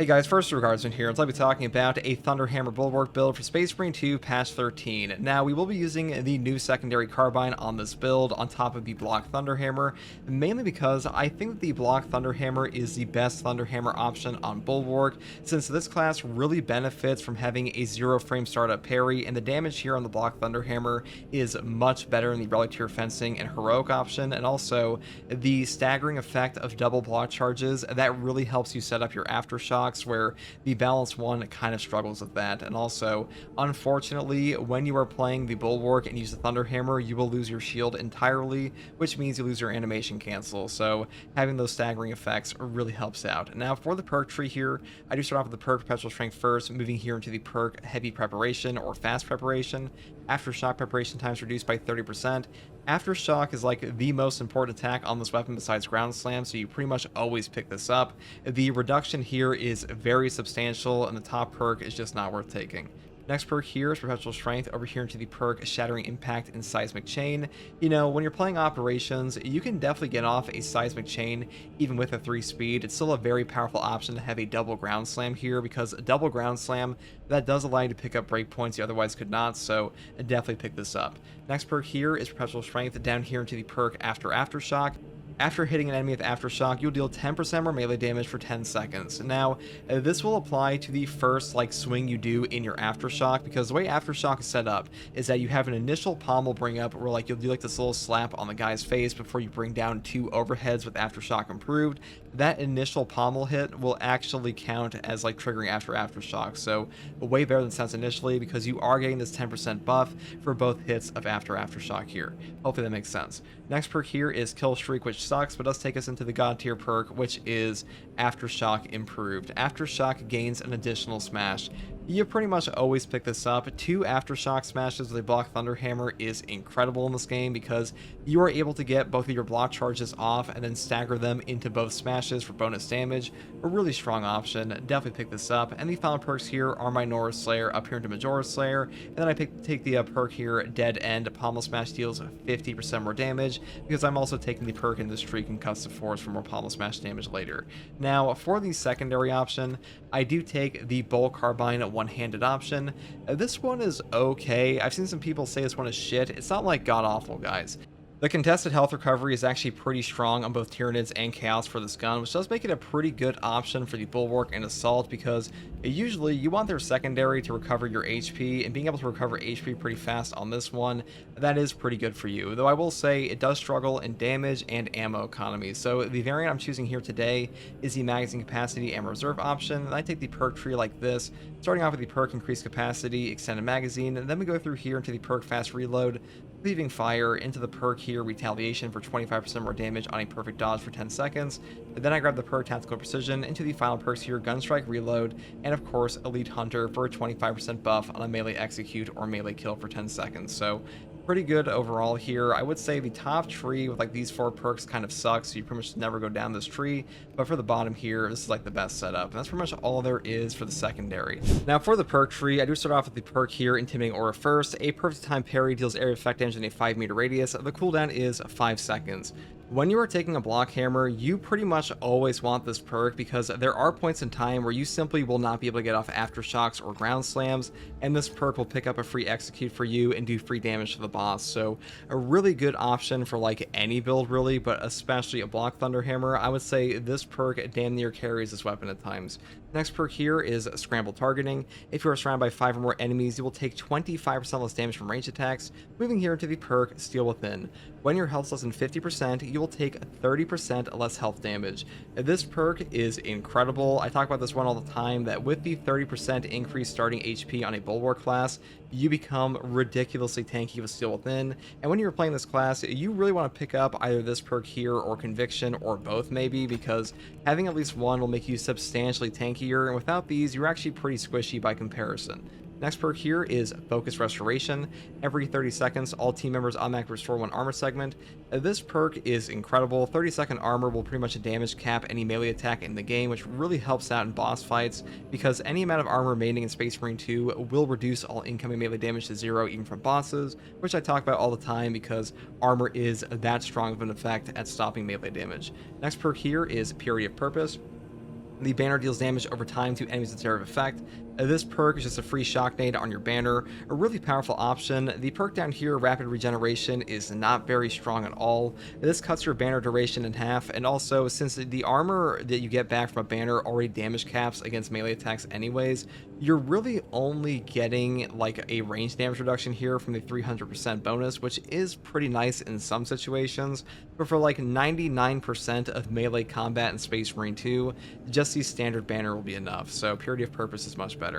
Hey guys, first regardsman here, I'll be talking about a Thunderhammer Bulwark build for Space Marine 2 patch 13. Now, we will be using the new secondary Carbine on this build on top of the block Thunderhammer, mainly because I think that the block Thunderhammer is the best Thunderhammer option on Bulwark, since this class really benefits from having a 0 frame startup parry, and the damage here on the block Thunderhammer is much better in the Relic Tier Fencing and Heroic option, and also the staggering effect of double block charges, that really helps you set up your Aftershocks, where the balanced one kind of struggles with that. And also, unfortunately, when you are playing the Bulwark and use the Thunderhammer, you will lose your shield entirely, which means you lose your animation cancel. So having those staggering effects really helps out. Now for the perk tree here, I do start off with the perk Perpetual Strength first, moving here into the perk Heavy Preparation or Fast Preparation. Aftershock preparation times reduced by 30%. Aftershock is like the most important attack on this weapon besides Ground Slam, so you pretty much always pick this up. The reduction here is very substantial, and the top perk is just not worth taking. Next perk here is Perpetual Strength, over here into the perk Shattering Impact and Seismic Chain. You know, when you're playing operations, you can definitely get off a Seismic Chain even with a 3 speed. It's still a very powerful option to have a double Ground Slam here, because a double Ground Slam, that does allow you to pick up breakpoints you otherwise could not, so definitely pick this up. Next perk here is Perpetual Strength, down here into the perk Aftershock. After hitting an enemy with Aftershock, you'll deal 10% more melee damage for 10 seconds. Now, this will apply to the first swing you do in your Aftershock, because the way Aftershock is set up is that you have an initial pommel bring up where you'll do this little slap on the guy's face before you bring down 2 overheads with Aftershock improved. That initial pommel hit will actually count as triggering after Aftershock, so way better than sense initially, because you are getting this 10% buff for both hits of Aftershock here. Hopefully that makes sense. Next perk here is Kill Streak, which sucks, but does take us into the God tier perk, which is Aftershock improved. Aftershock gains an additional smash. You pretty much always pick this up. 2 Aftershock smashes with a block Thunderhammer is incredible in this game, because you are able to get both of your block charges off and then stagger them into both smashes for bonus damage. A really strong option. Definitely pick this up. And the final perks here are Minoru Slayer up here into Majora Slayer, and then I take the perk here Dead End. Pommel Smash deals 50% more damage, because I'm also taking the perk in this tree Concussive Force for more Pommel Smash damage later. Now for the secondary option, I do take the Bull Carbine one-handed option. This one is okay. I've seen some people say this one is shit. It's not god-awful, guys. The contested health recovery is actually pretty strong on both Tyranids and Chaos for this gun, which does make it a pretty good option for the Bulwark and Assault, because usually you want their secondary to recover your HP, and being able to recover HP pretty fast on this one, that is pretty good for you. Though I will say it does struggle in damage and ammo economy. So the variant I'm choosing here today is the Magazine Capacity and Reserve option, and I take the perk tree like this, starting off with the perk Increased Capacity, Extended Magazine, and then we go through here into the perk Fast Reload, Leaving Fire, into the perk here Retaliation for 25% more damage on a perfect dodge for 10 seconds. And then I grab the perk Tactical Precision, into the final perks here Gunstrike Reload, and of course Elite Hunter for a 25% buff on a melee execute or melee kill for 10 seconds. So pretty good overall here. I would say the top tree with these 4 perks kind of sucks, so you pretty much never go down this tree, but for the bottom here, this is the best setup, and that's pretty much all there is for the secondary. Now for the perk tree, I do start off with the perk here Intimidating Aura first. A perfect time parry deals area effect damage in a 5-meter radius. The cooldown is 5 seconds. When you are taking a block hammer, you pretty much always want this perk, because there are points in time where you simply will not be able to get off Aftershocks or Ground Slams, and this perk will pick up a free execute for you and do free damage to the boss. So a really good option for any build really, but especially a block Thunderhammer. I would say this perk damn near carries this weapon at times. Next perk here is Scramble Targeting. If you are surrounded by 5 or more enemies, you will take 25% less damage from ranged attacks. Moving here into the perk Steel Within. When your health is less than 50%, you will take 30% less health damage. This perk is incredible. I talk about this one all the time, that with the 30% increase starting HP on a Bulwark class, you become ridiculously tanky with Steel Within. And when you're playing this class, you really want to pick up either this perk here or Conviction, or both maybe, because having at least one will make you substantially tankier, and without these, you're actually pretty squishy by comparison. Next perk here is Focus Restoration. Every 30 seconds, all team members automatically restore 1 armor segment. This perk is incredible. 30-second armor will pretty much damage cap any melee attack in the game, which really helps out in boss fights, because any amount of armor remaining in Space Marine 2 will reduce all incoming melee damage to 0 even from bosses, which I talk about all the time, because armor is that strong of an effect at stopping melee damage. Next perk here is Purity of Purpose. The banner deals damage over time to enemies with area of effect. This perk is just a free shock nade on your banner, a really powerful option. The perk down here, Rapid Regeneration, is not very strong at all. This cuts your banner duration in half, and also since the armor that you get back from a banner already damage caps against melee attacks anyways, you're really only getting like a range damage reduction here from the 300% bonus, which is pretty nice in some situations, but for like 99% of melee combat in Space Marine 2, just the standard banner will be enough, so Purity of Purpose is much better.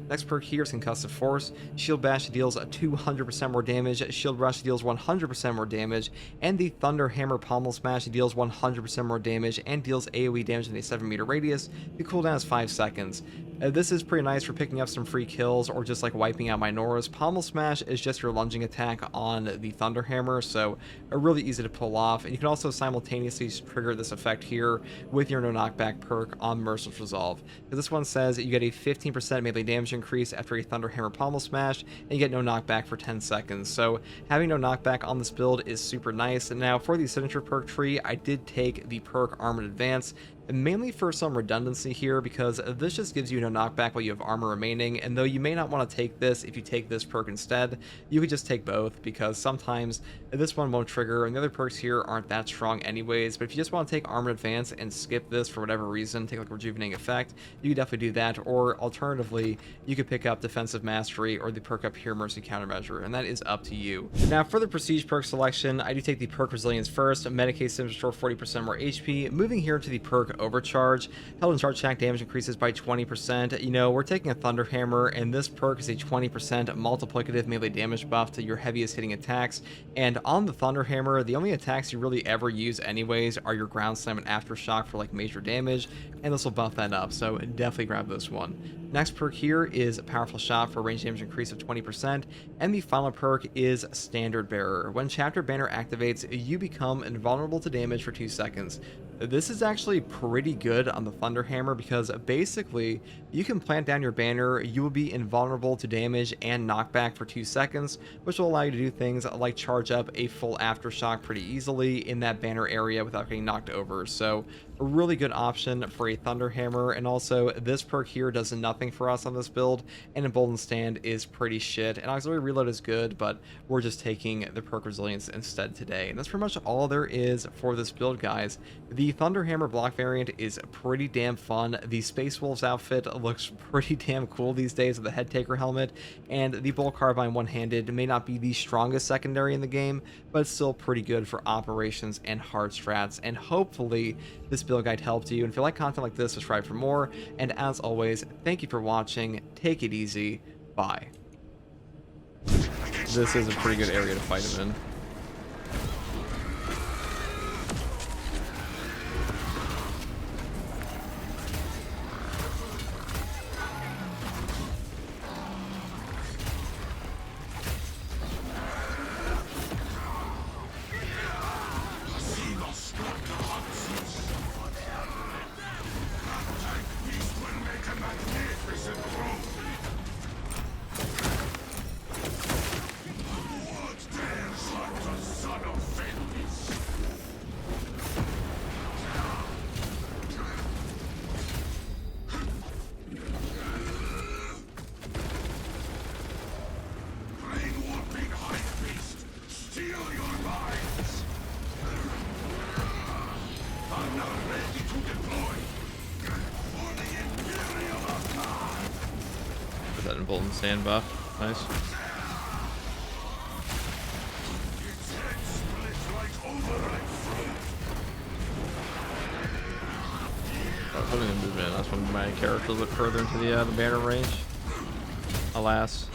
Next perk here is Concussive Force. Shield Bash deals 200% more damage, Shield Rush deals 100% more damage, and the Thunder Hammer Pommel Smash deals 100% more damage and deals AoE damage in a 7-meter radius. The cooldown is 5 seconds. This is pretty nice for picking up some free kills or just like wiping out Minoras. Pommel Smash is just your lunging attack on the Thunder Hammer, so really easy to pull off. And you can also simultaneously trigger this effect here with your no knockback perk on Merciless Resolve. This one says you get a 15% melee damage increase after a Thunder Hammer Pommel Smash, and you get no knockback for 10 seconds. So having no knockback on this build is super nice. And now for the signature perk tree, I did take the perk Armored Advance, mainly for some redundancy here, because this just gives you no knockback while you have armor remaining, and though you may not want to take this if you take this perk instead, you could just take both, because sometimes this one won't trigger and the other perks here aren't that strong anyways. But if you just want to take Armor Advance and skip this for whatever reason, take like Rejuvenating Effect, you could definitely do that, or alternatively you could pick up Defensive Mastery or the perk up here, Mercy Countermeasure, and that is up to you. Now for the Prestige perk selection, I do take the perk Resilience first. Medicae Sims restore 40% more HP. Moving here to the perk Overcharge, held in charge attack damage increases by 20%. You know, we're taking a Thunder Hammer, and this perk is a 20% multiplicative melee damage buff to your heaviest hitting attacks. And on the Thunder Hammer, the only attacks you really ever use anyways are your Ground Slam and Aftershock for like major damage, and this will buff that up, so definitely grab this one. Next perk here is Powerful Shot for range damage increase of 20%, and the final perk is Standard Bearer. When Chapter Banner activates, you become invulnerable to damage for 2 seconds. This is actually pretty good on the Thunder Hammer, because basically you can plant down your banner, you will be invulnerable to damage and knockback for 2 seconds, which will allow you to do things like charge up a full Aftershock pretty easily in that banner area without getting knocked over. So a really good option for a Thunder Hammer. And also this perk here does nothing for us on this build, and Emboldened Stand is pretty shit, and Auxiliary Reload is good, but we're just taking the perk Resilience instead today. And that's pretty much all there is for this build, guys. The Thunder Hammer block variant is pretty damn fun. The Space Wolves outfit looks pretty damn cool these days with the Head Taker helmet, and the Bull Carbine one-handed may not be the strongest secondary in the game, but it's still pretty good for operations and hard strats. And hopefully this build guide helped you, and if you like content like this, subscribe for more. And as always, thank you for watching. Take it easy. Bye. This is a pretty good area to fight him in. That Emboldened Stand buff. Nice. Putting in movement. That's when my character looked further into the banner range. Alas.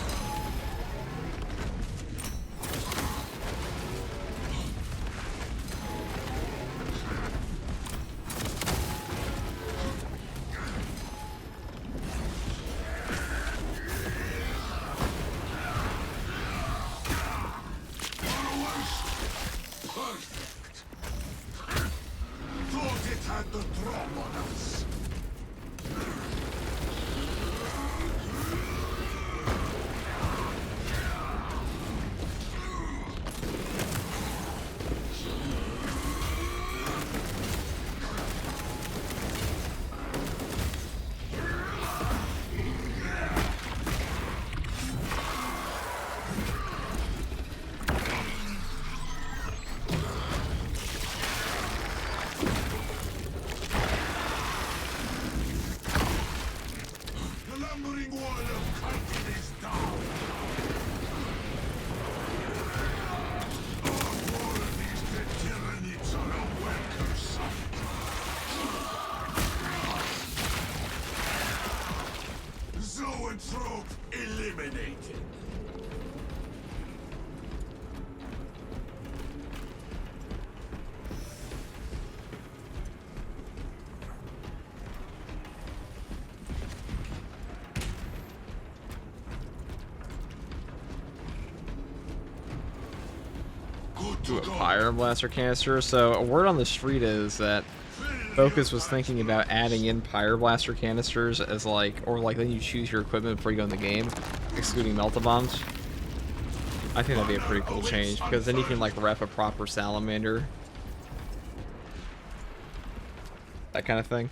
Our troop eliminated. Do a fire blaster canister. So a word on the street is that Focus was thinking about adding in Pyre Blaster canisters as like, or like then you choose your equipment before you go in the game, excluding Melta-Bombs. I think that'd be a pretty cool change, because then you can like rep a proper Salamander. That kind of thing.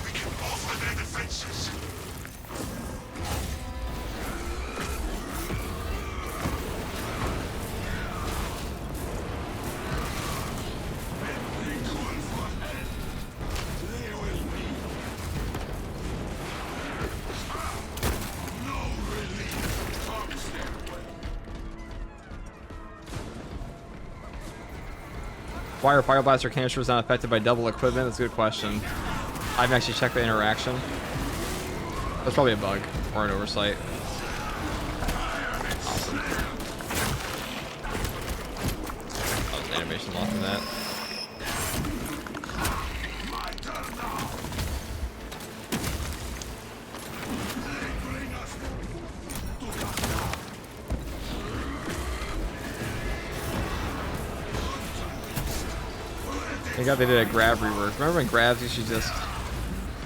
We can offer their defenses. Why are Fire Blaster canisters not affected by double equipment? That's a good question. I haven't actually checked the interaction. That's probably a bug or an oversight. Awesome. Oh, there's animation lock in that. Thank God they did a grab rework. Remember when grabs used to just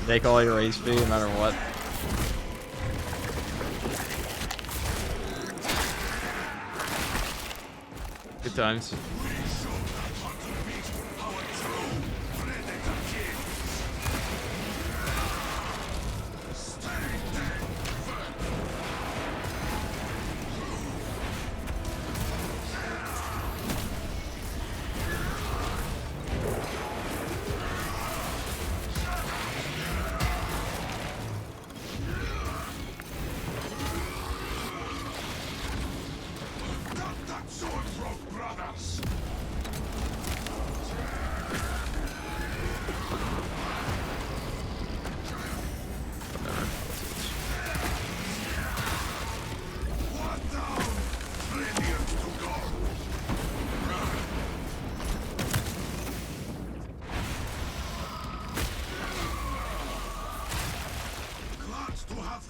take all your HP no matter what? Good times.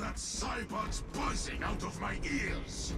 That cyborg's buzzing out of my ears.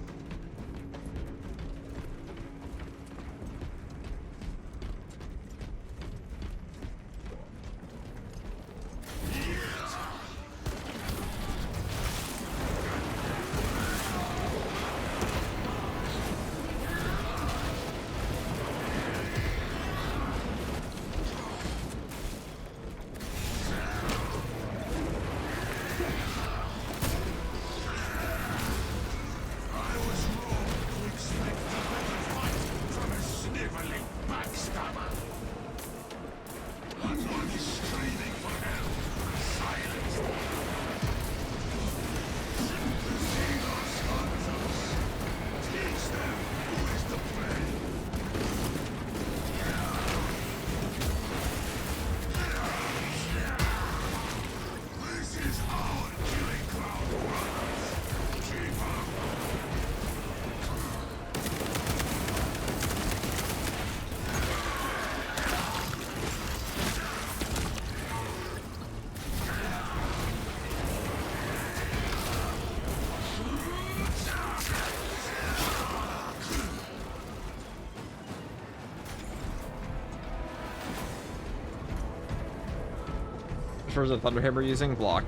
Which version of Thunderhammer using? Block.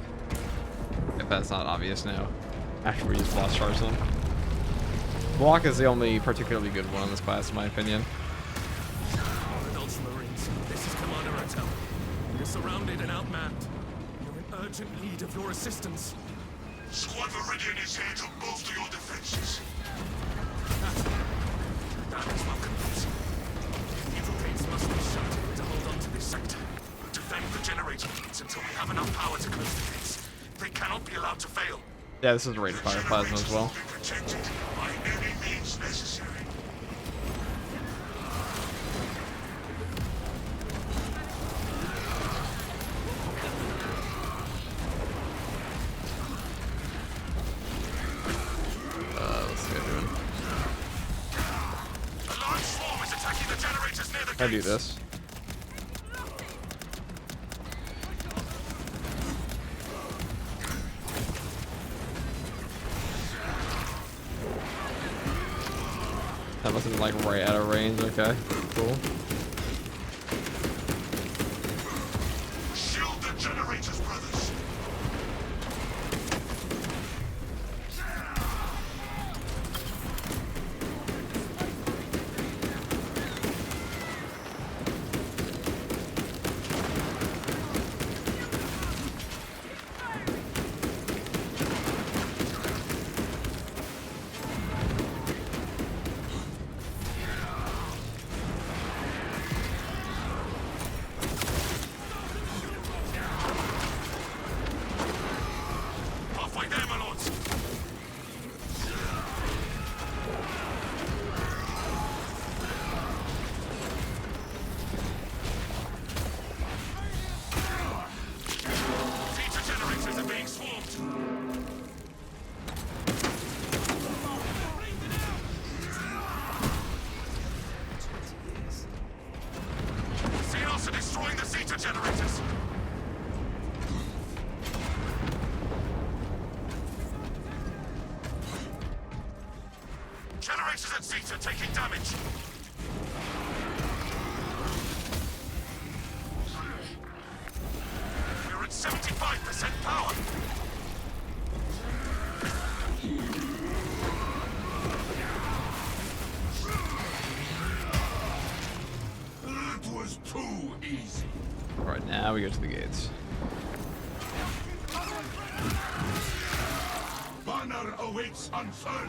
If that's not obvious now. After we use Blast Charge them. Block is the only particularly good one in this class, in my opinion. Marines, this is Commander Atel. You're surrounded and outmanned. You're in urgent need of your assistance. Squad Meridian is here to bolster your defenses. That is welcome news. Evil gates must be shut to hold on to this sector. Defend the generator gates until we have enough power to close the gates. They cannot be allowed to fail. Yeah, this is a rate of fire plasma as well. Be protected by any means necessary. I do this. That wasn't like right out of range. Okay, cool. Shield the generators, brothers. Halfway there, my lords. Feature generators are being swarmed. Seals are destroying the Zeta generators. Generators at Zeta taking damage. We're at 75% power. That was too easy. All right, now we go to the gates. Banner awaits unfurled.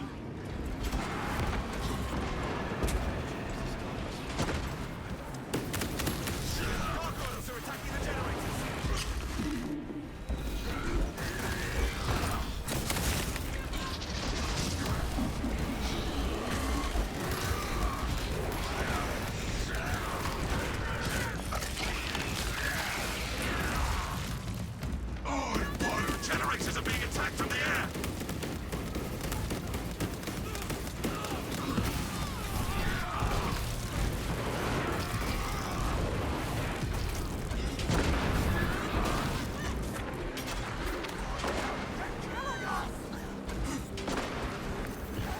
Gargoyles are attacking the generators. Generators are being attacked from the air.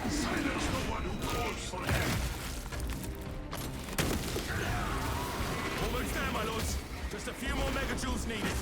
Silence the one who calls for help. Almost there, my lords. Just a few more megajoules needed.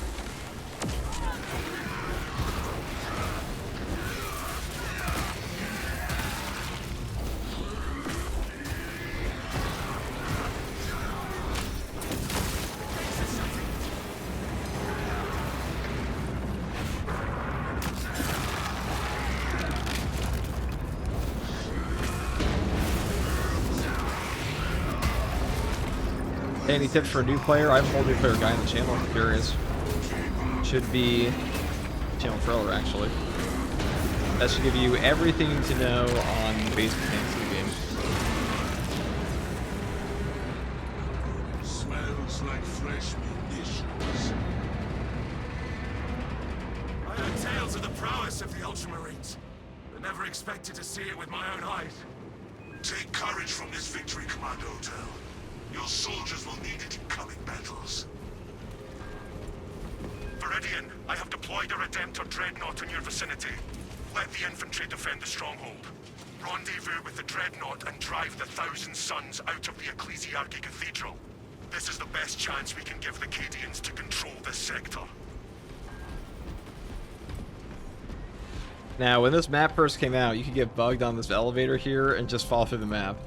Hey, any tips for a new player? I have a whole new player guy on the channel. I'm curious. Should be channel trailer actually. That should give you everything to know on the base mechanics of the game. Smells like fresh munitions. I heard tales of the prowess of the Ultramarines, but never expected to see it with my own eyes. Take courage from this victory, Commander Hotel. Your soldiers will need it in coming battles. Viridian, I have deployed a Redemptor Dreadnought in your vicinity. Let the infantry defend the stronghold. Rendezvous with the Dreadnought and drive the Thousand Suns out of the Ecclesiarchy Cathedral. This is the best chance we can give the Cadians to control this sector. Now, when this map first came out, you could get bugged on this elevator here and just fall through the map.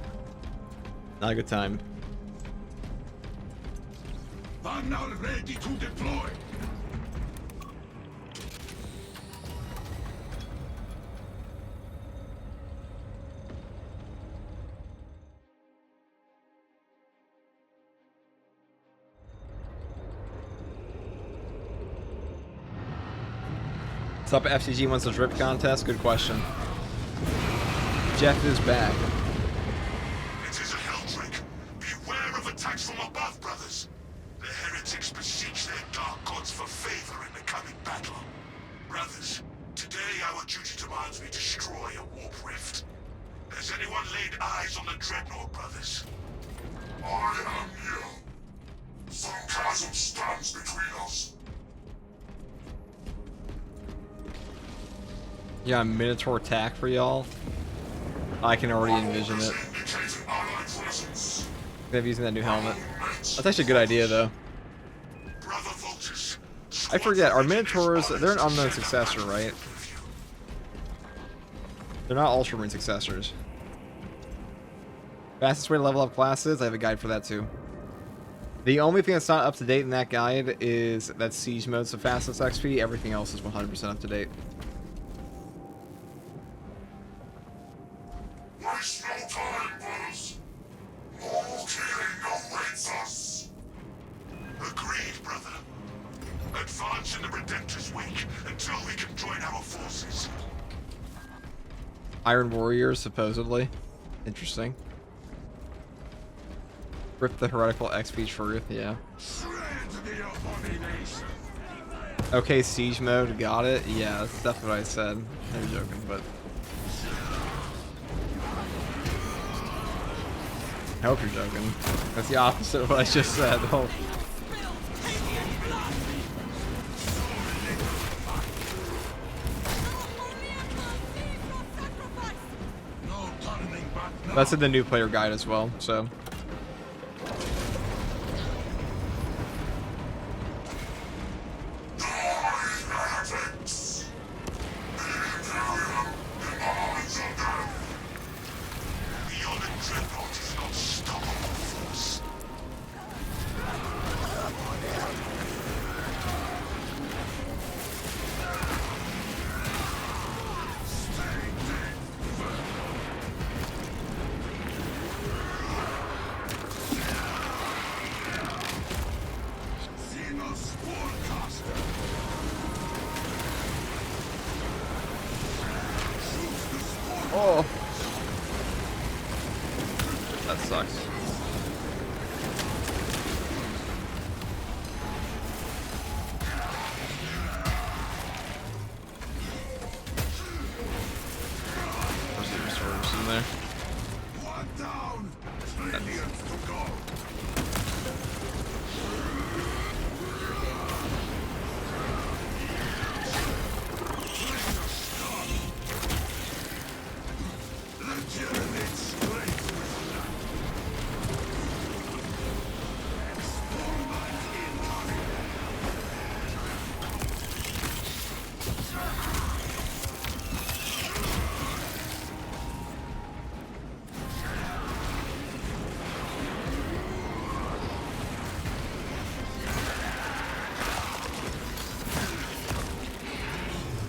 Not a good time. Banner ready to deploy. What's up, FCG wants a drip contest? Good question. Jeff is back. It is a hell trick. Beware of attacks from above, brothers. The heretics beseech their dark gods for favor in the coming battle. Brothers, today our duty demands we destroy a warp rift. Has anyone laid eyes on the Dreadnought, brothers? I am here. Some chasm stands between us. Yeah, Minotaur attack for y'all. I can already envision it. Indicating allied presence. They're using that new helmet. That's actually a good idea, though. Brother Vultus. I forget, are Minotaurs, they're an unknown successor, right? They're not Ultramarine successors. Fastest way to level up classes, I have a guide for that too. The only thing that's not up to date in that guide is that Siege mode's the fastest XP, everything else is 100% up to date. Waste no time, brothers. More killing awaits us. Agreed, brother. Advance in the Redemptor's wake until we can join our forces. Iron Warriors, supposedly. Interesting. Rip the heretical XP truth, yeah. Shred the abomination. Okay, Siege mode, got it. Yeah, that's definitely what I said. I'm joking, but... I hope you're joking. That's the opposite of what I just said. Oh. That's in the new player guide as well, so... Oh! That sucks. There's the resources in there. One down. 3 years to go. Legitimate strength. Experiment incoming.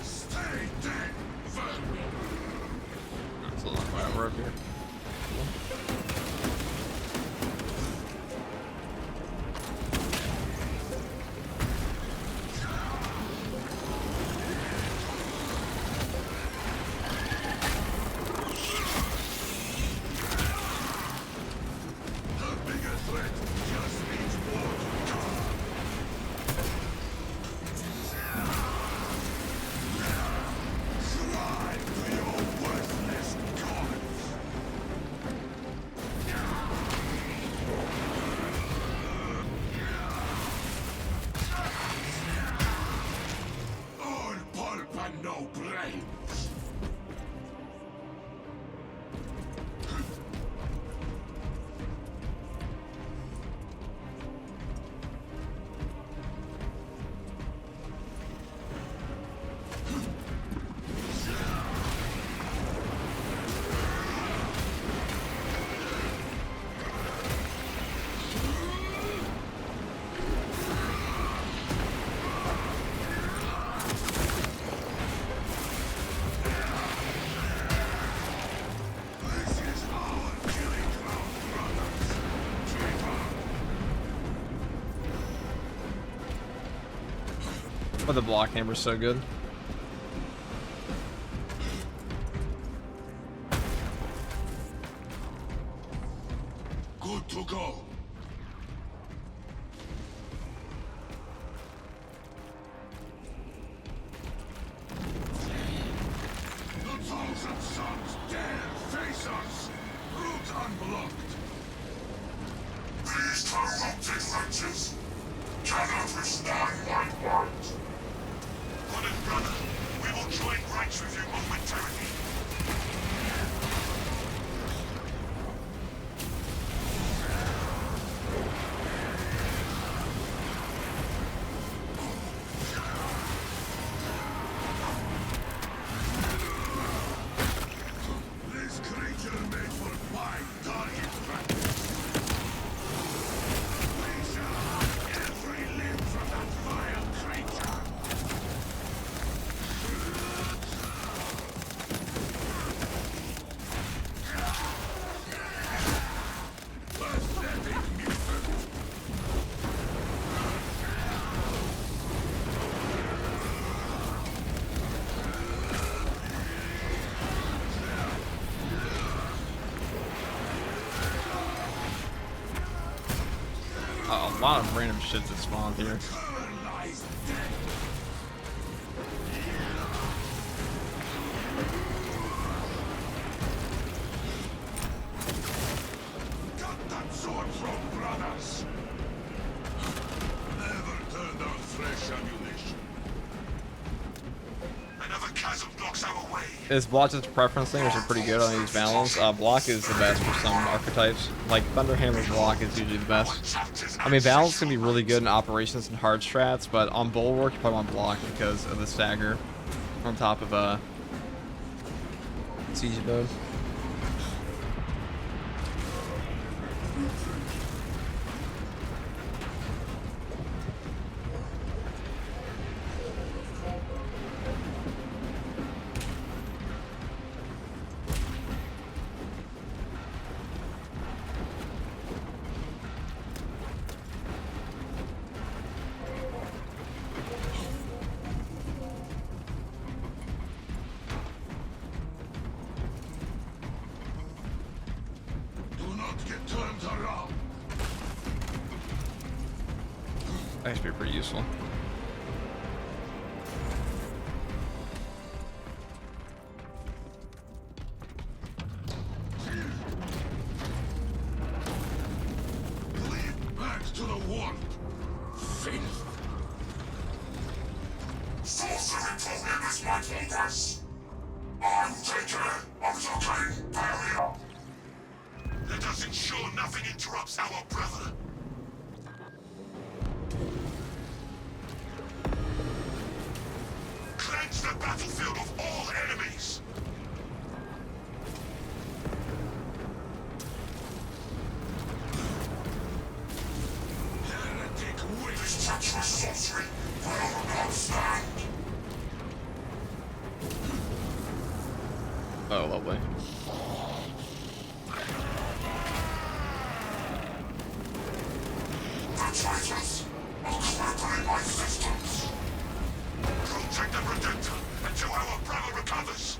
Stay dead. That's a long way over up here. The bigger threat just means more to come. Strive to your worthless gods. All pulp and no brains. This is our killing ground, brothers. But the block hammer's so good. Good to go. The thousand suns dare face us. Route unblocked. commence with you momentarily. This creature made for fine target practice. We shall have every limb from that vile creature. Pathetic mutant. Oh, a lot of random shits that spawned here. Lies dead. Got that sword from brothers. Never turn down fresh ammunition. Another chasm blocks our way. Is block just a preference thing, which is pretty good on these battles? Block is the best for some archetypes. Like Thunderhammer block is usually the best. I mean, battles can be really good in operations and hard strats, but on Bulwark you probably want block because of the stagger on top of siege mode. Do not get turned around. That should be pretty useful. Lead back to the warp. Filth. Sorcery prohibits my progress. I will take care of the game barrier. Let us ensure nothing interrupts our brother. Cleanse the battlefield of all enemies. Heretic witch. This treacherous sorcery will not stand. Oh, lovely. The traitors are clambering my systems. Protect the Redemptor until our brother recovers.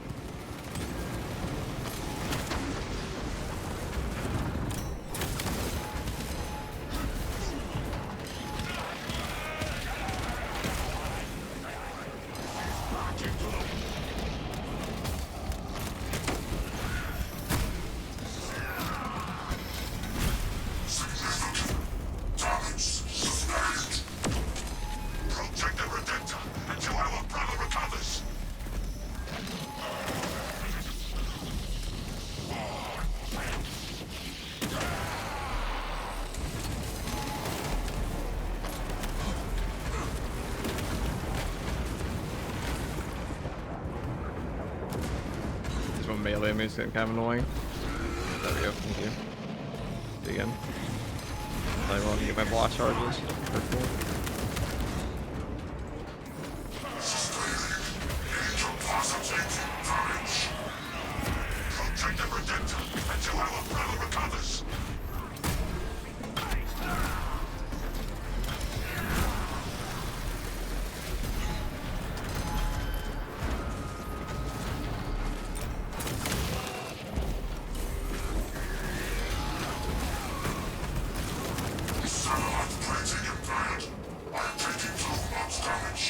Back into the significant damage sustained. Protect the Redemptor until our brother recovers. This one melee makes it kind of annoying. There we go, thank you. Do it again. I want to get my block charges. Very cool. Incapacitating damage. Protect the Redemptor until our brother recovers. Satellite plating impaired. I'm taking too much damage.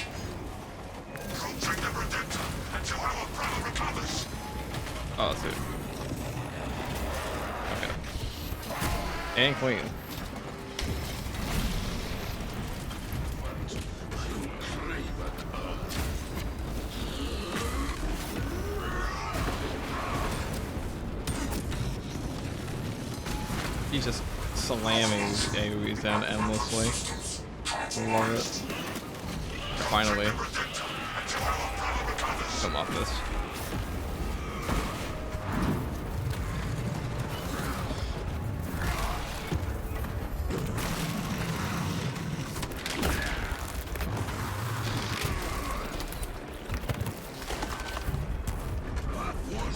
Protect the Redemptor until our brother recovers. Oh, that's it. Okay. And clean. He's just slamming AoEs down endlessly. Love it. Finally. Come off this.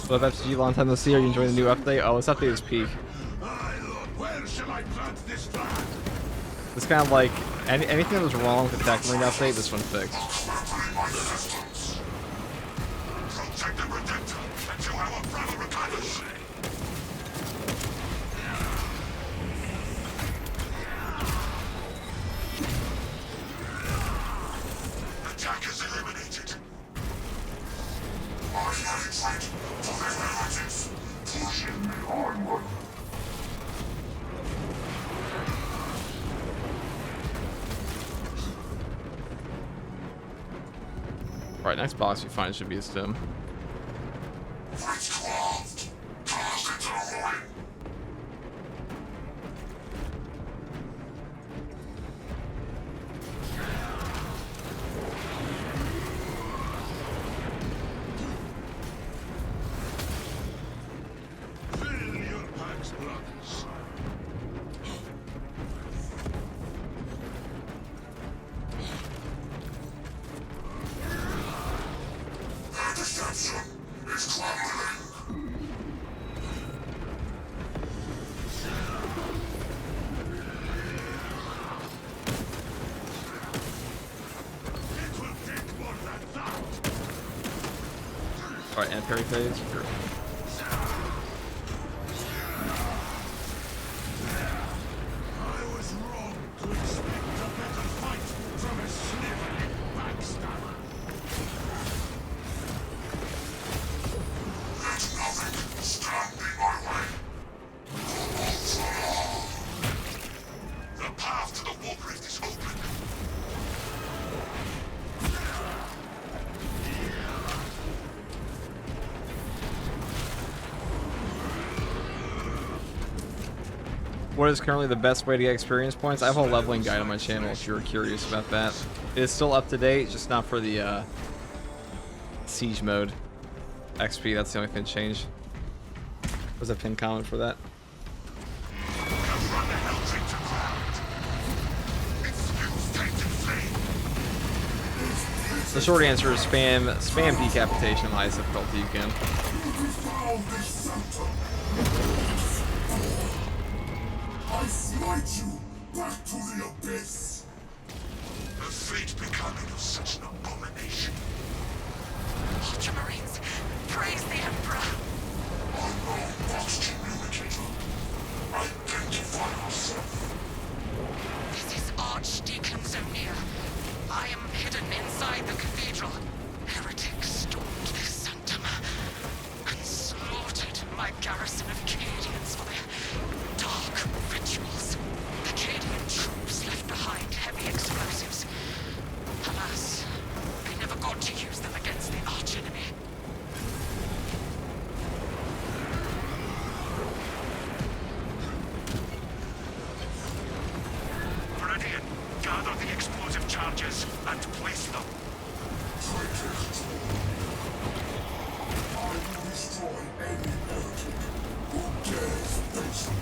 So FFG, long time no see. Are you enjoying the new update? Oh, this update is peak. It's kind of like anything that was wrong with the Tech Marine update, this one fixed. Alright, next box we find should be a stim. Alright, and parry phase. Sure. What is currently the best way to get experience points? I have a leveling guide on my channel if you're curious about that. It is still up to date, just not for the siege mode. XP, that's the only thing changed. Was a pin comment for that? The short answer is spam decapitation, highest difficulty you can. I smite you back to the abyss. The fate becoming of such an abomination. Ultramarines, praise the Emperor. Unknown box communicator. Identify yourself. This is Archdeacon Zonir. I am hidden inside the cathedral. Heretics stormed this sanctum and slaughtered my garrison of Cadians for their dark rituals. The Cadian troops left behind heavy explosives. Alas, I never got to use them against the archenemy. Viridian, gather the explosive charges and place them. I will destroy any heretic who dares face me.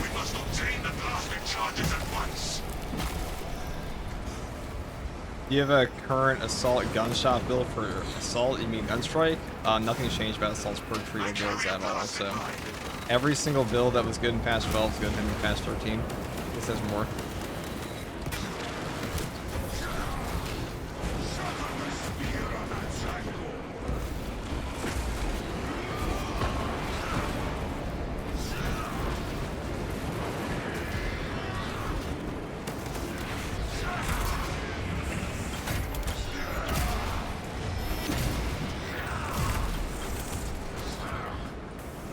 We must obtain the blasted charges at once. You have a current assault gunshot build for assault, you mean gunstrike? Nothing's changed about assault's perk trio builds at all, so every single build that was good in patch 12 is good in patch 13. This has more.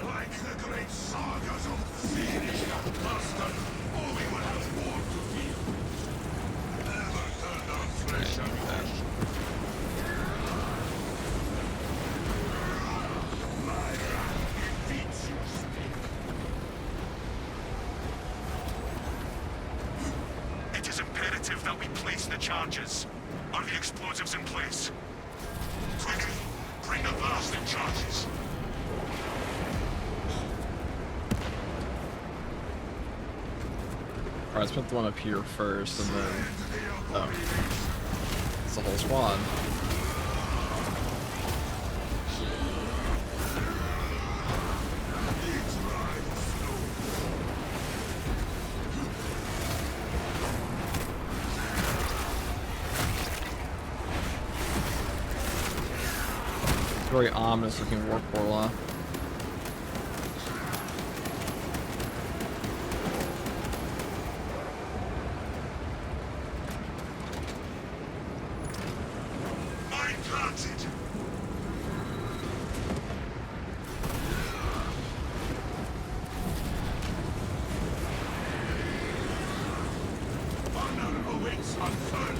Like the great sagas of Phoenix and Boston, or we will have war charges. Are the explosives in place? Quickly, bring the blasting charges. Alright, let's put the one up here first, and then... Oh. It's the whole squad. Very ominous looking warp portal. Mine planted. Honor awaits unfurled.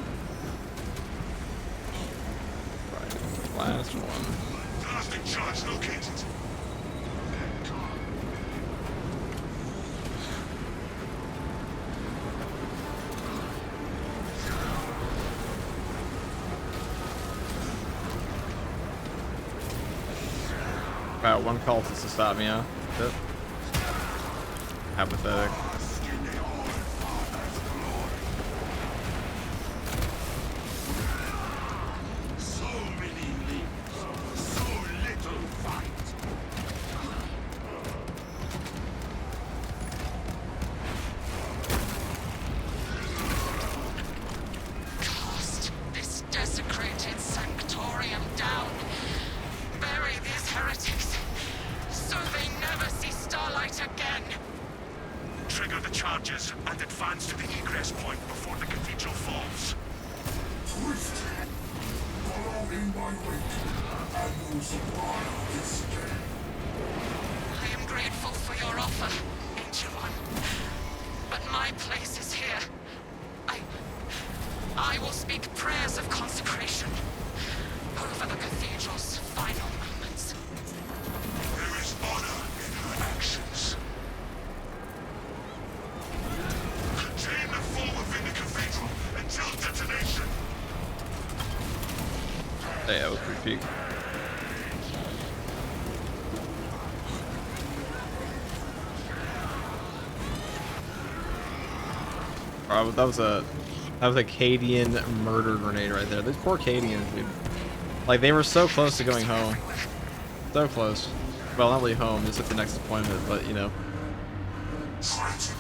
Right, last one. Blasting charge located. About one cultist to stop me, huh? That's it. Apathetic. So many leaves, so little fight. Cast this desecrated sanctorium down. Bury these heretics, so they never see starlight again. Trigger the charges and advance to the egress point before the cathedral falls. Twisted. Follow in my wake, and you'll survive this day. I am grateful for your offer, Ancient One. But my place is here. I will speak prayers of consecration over the cathedral's final moments. There is honor in her actions. Contain the foe within the cathedral until detonation. Hey, that was pretty peak. Alright, that was a Cadian murder grenade right there. Those poor Cadians, dude. Like, they were so close to going home. So close. Well, not really home, just at the next appointment, but you know. SHREDS